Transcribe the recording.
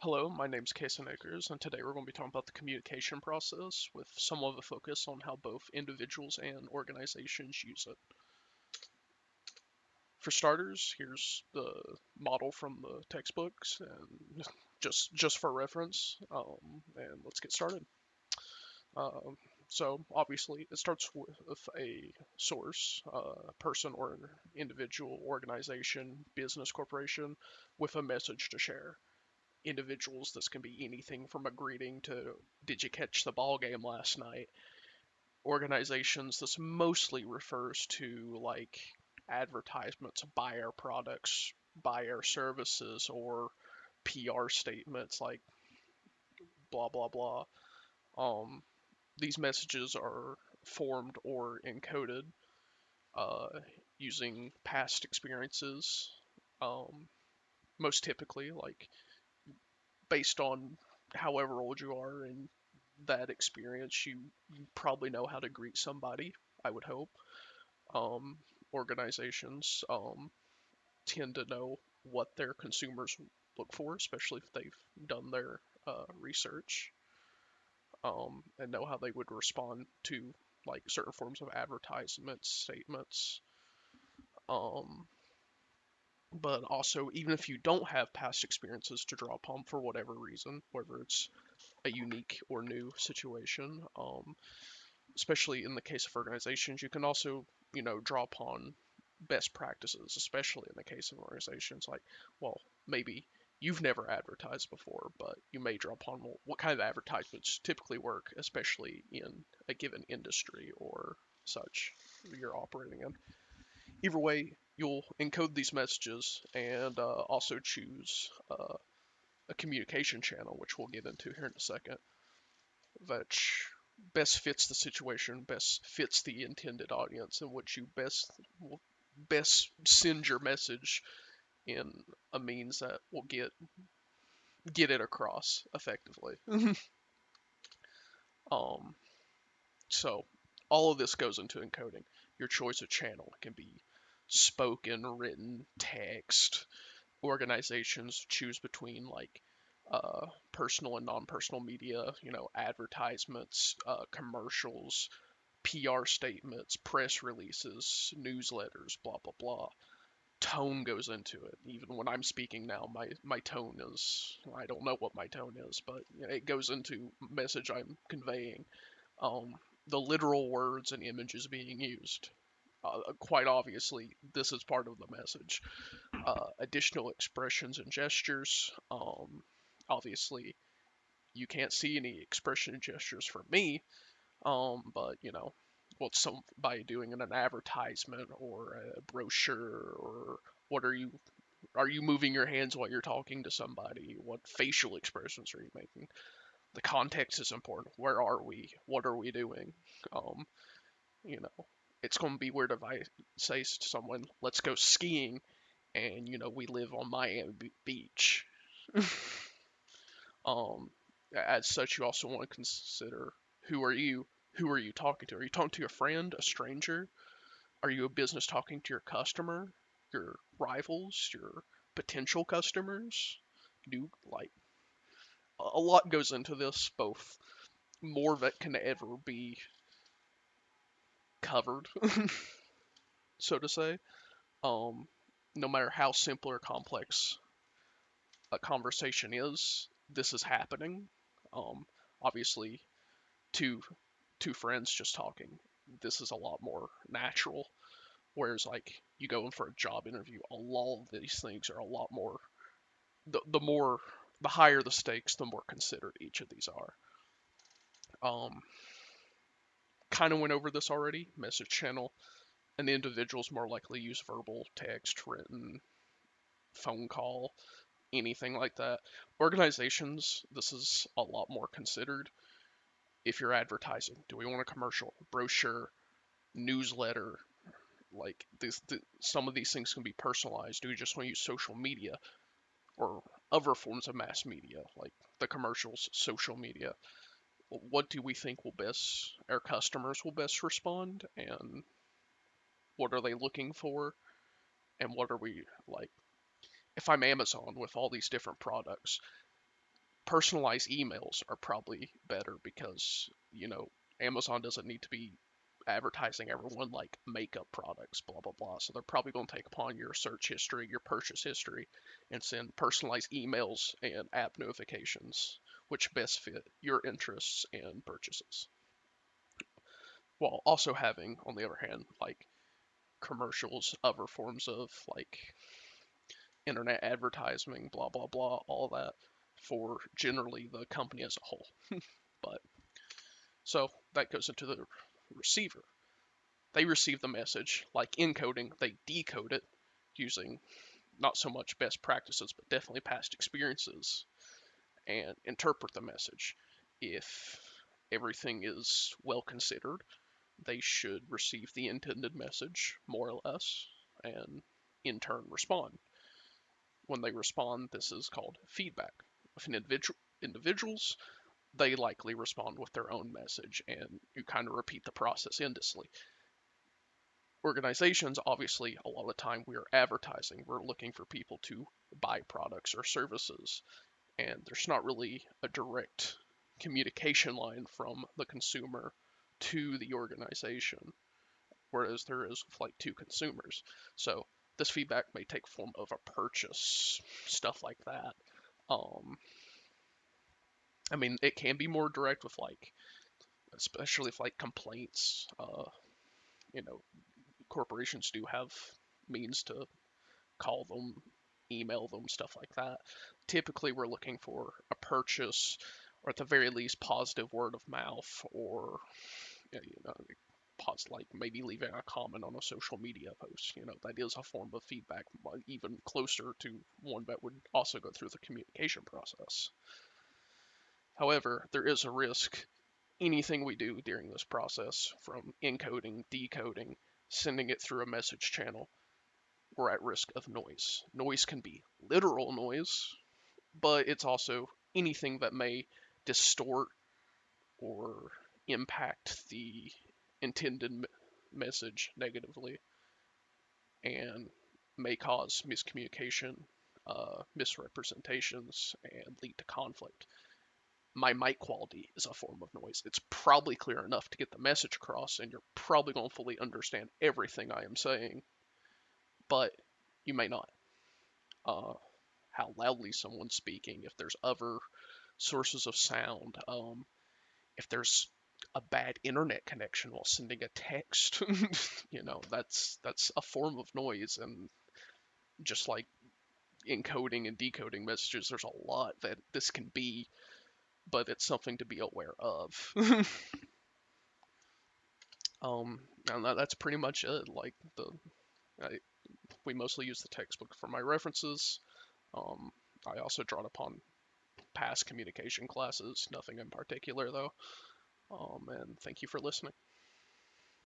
Hello, my name's Kason Akers, and today we're going to be talking about the communication process with somewhat of a focus on how both individuals and organizations use it. For starters, here's the model from the textbooks, and just for reference, and let's get started. Um, so obviously, it starts with a source, person or individual, organization, business, corporation, with a message to share. Individuals, this can be anything from a greeting to did you catch the ball game last night. Organizations, this mostly refers to like advertisements, buy our products, buy our services, or PR statements like blah blah blah. um these messages are formed or encoded uh, using past experiences, um, most typically like based on however old you are and that experience, you probably know how to greet somebody, I would hope. Um, Organizations tend to know what their consumers look for, especially if they've done their research, and know how they would respond to like certain forms of advertisements, statements. Um, but also, even if you don't have past experiences to draw upon for whatever reason, whether it's a unique or new situation, especially in the case of organizations, you can also, draw upon best practices, especially in the case of organizations. Like, well, maybe you've never advertised before, but you may draw upon what kind of advertisements typically work, especially in a given industry or such you're operating in. Either way, you'll encode these messages and also choose a communication channel, which we'll get into here in a second, that best fits the situation, best fits the intended audience, and which you best send your message in a means that will get it across effectively. um, so all of this goes into encoding. Your choice of channel can be spoken, written, text. Organizations choose between like personal and non-personal media, advertisements, commercials, PR statements, press releases, newsletters, blah blah blah. Tone goes into it. Even when I'm speaking now, my tone is, I don't know what my tone is, but it goes into message I'm conveying. Um, the literal words and images being used. Quite obviously, this is part of the message. Additional expressions and gestures. Obviously, you can't see any expression and gestures from me, but what somebody doing in an advertisement or a brochure, or what are you moving your hands while you're talking to somebody? What facial expressions are you making? The context is important. Where are we? What are we doing? Um, you know, it's going to be weird if I say to someone, "Let's go skiing," and we live on Miami Beach. As such, you also want to consider who are you? Who are you talking to? Are you talking to a friend, a stranger? Are you a business talking to your customer, your rivals, your potential customers? Do like a lot goes into this, both more that can ever be covered, so to say. Um, no matter how simple or complex a conversation is, this is happening. Um, Obviously, two two friends just talking, this is a lot more natural. Whereas like you go in for a job interview, a lot of these things are a lot more the more the higher the stakes, the more considered each of these are. Um, Kind of went over this already. Message channel. An individual's more likely to use verbal, text, written, phone call, anything like that. Organizations, this is a lot more considered. If you're advertising, do we want a commercial, brochure, newsletter? Like some of these things can be personalized. Do we just want to use social media or other forms of mass media, like the commercials, social media? What do we think will best, our customers will best respond, and what are they looking for, and what are we like? If I'm Amazon with all these different products, personalized emails are probably better because, Amazon doesn't need to be advertising everyone like makeup products, blah blah blah. So they're probably going to take upon your search history, your purchase history, and send personalized emails and app notifications which best fit your interests and purchases. While also having, on the other hand, like commercials, other forms of like internet advertising, blah blah blah, all that for generally the company as a whole. But so that goes into the receiver. They receive the message, like encoding, they decode it using not so much best practices, but definitely past experiences, and interpret the message. If everything is well considered, they should receive the intended message, more or less, and in turn respond. When they respond, this is called feedback. With individuals, they likely respond with their own message, and you kind of repeat the process endlessly. Organizations, obviously, a lot of the time we are advertising. We're looking for people to buy products or services, and there's not really a direct communication line from the consumer to the organization, whereas there is with like two consumers. So this feedback may take form of a purchase, stuff like that. Um, I mean, it can be more direct with like, especially if like complaints. You know, corporations do have means to call them, email them, stuff like that. Typically, we're looking for a purchase, or at the very least, positive word of mouth, or like maybe leaving a comment on a social media post. That is a form of feedback, even closer to one that would also go through the communication process. However, there is a risk. Anything we do during this process, from encoding, decoding, sending it through a message channel, we're at risk of noise. Noise can be literal noise, but it's also anything that may distort or impact the intended message negatively and may cause miscommunication, misrepresentations, and lead to conflict. My mic quality is a form of noise. It's probably clear enough to get the message across, and you're probably going to fully understand everything I am saying, but you may not. How loudly someone's speaking, if there's other sources of sound, if there's a bad internet connection while sending a text, that's a form of noise. And just like encoding and decoding messages, there's a lot that this can be, but it's something to be aware of. And that's pretty much it. Like I, we mostly use the textbook for my references. I also draw upon past communication classes, nothing in particular though. And thank you for listening.